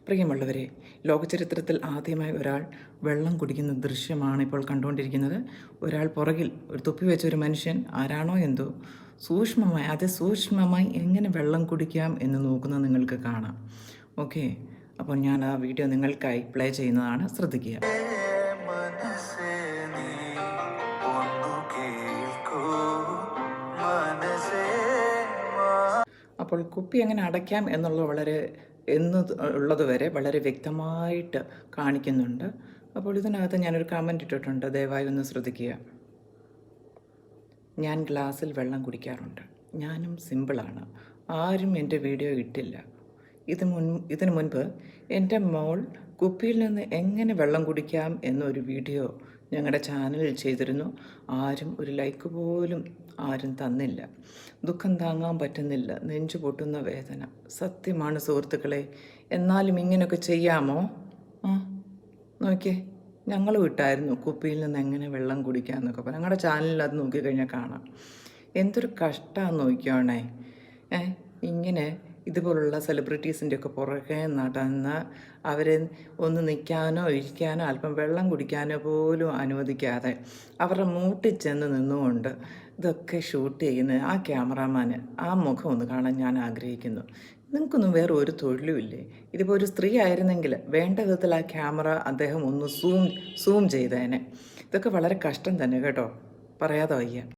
പ്രിയമുള്ളവരെ, ലോകചരിത്രത്തിൽ ആദ്യമായി ഒരാൾ വെള്ളം കുടിക്കുന്ന ദൃശ്യമാണ് ഇപ്പോൾ കണ്ടുകൊണ്ടിരിക്കുന്നത്. ഒരാൾ പുറകിൽ ഒരു തൊപ്പി വെച്ച ഒരു മനുഷ്യൻ ആരാണോ എന്തോ സൂക്ഷ്മമായി അതിസൂക്ഷ്മമായി എങ്ങനെ വെള്ളം കുടിക്കാം എന്ന് നോക്കുന്നത് നിങ്ങൾക്ക് കാണാം. ഓക്കെ, അപ്പോൾ ഞാൻ ആ വീഡിയോ നിങ്ങൾക്കായി പ്ലേ ചെയ്യുന്നതാണ്, ശ്രദ്ധിക്കുക. അപ്പോൾ കുപ്പി എങ്ങനെ അടയ്ക്കാം എന്നുള്ളത് ഉള്ളതുവരെ വളരെ വ്യക്തമായിട്ട് കാണിക്കുന്നുണ്ട്. അപ്പോൾ ഇതിനകത്ത് ഞാനൊരു കമൻറ്റ് ഇട്ടിട്ടുണ്ട്, ദയവായി ഒന്ന് ശ്രദ്ധിക്കുക. ഞാൻ ഗ്ലാസ്സിൽ വെള്ളം കുടിക്കാറുണ്ട്. ഞാനും സിമ്പിളാണ്. ആരും എൻ്റെ വീഡിയോ ഇട്ടില്ല. ഇതിനു മുൻപ് എൻ്റെ മോൾ കുപ്പിയിൽ നിന്ന് എങ്ങനെ വെള്ളം കുടിക്കാം എന്നൊരു വീഡിയോ ഞങ്ങളുടെ ചാനലിൽ ചെയ്തിരുന്നു. ആരും ഒരു ലൈക്ക് പോലും ആരും തന്നില്ല. ദുഃഖം താങ്ങാൻ പറ്റുന്നില്ല, നെഞ്ചു പൊട്ടുന്ന വേദന. സത്യമാണ് സുഹൃത്തുക്കളെ. എന്നാലും ഇങ്ങനെയൊക്കെ ചെയ്യാമോ? നോക്കിയേ, ഞങ്ങൾ വിട്ടായിരുന്നു കുപ്പിയിൽ നിന്ന് എങ്ങനെ വെള്ളം കുടിക്കാമെന്നൊക്കെ പറഞ്ഞു. ഞങ്ങളുടെ ചാനലിൽ അത് നോക്കിക്കഴിഞ്ഞാൽ കാണാം. എന്തൊരു കഷ്ടമാണെന്ന് നോക്കിയോണേ. ഇങ്ങനെ ഇതുപോലുള്ള സെലിബ്രിറ്റീസിൻ്റെയൊക്കെ പുറകെ നടന്ന് അവരെ ഒന്ന് നിൽക്കാനോ ഇരിക്കാനോ അല്പം വെള്ളം കുടിക്കാനോ പോലും അനുവദിക്കാതെ അവരുടെ മൂട്ടിൽ ചെന്ന് നിന്നുകൊണ്ട് ഇതൊക്കെ ഷൂട്ട് ചെയ്യുന്ന ആ ക്യാമറാമാന് ആ മുഖം ഒന്ന് കാണാൻ ഞാൻ ആഗ്രഹിക്കുന്നു. നിങ്ങൾക്കൊന്നും വേറെ ഒരു തൊഴിലും ഇല്ലേ? ഇതിപ്പോൾ ഒരു സ്ത്രീ ആയിരുന്നെങ്കിൽ വേണ്ട വിധത്തിൽ ആ ക്യാമറ അദ്ദേഹം ഒന്ന് സൂം ചെയ്തേനെ. ഇതൊക്കെ വളരെ കഷ്ടം തന്നെ കേട്ടോ, പറയാതെ വയ്യ.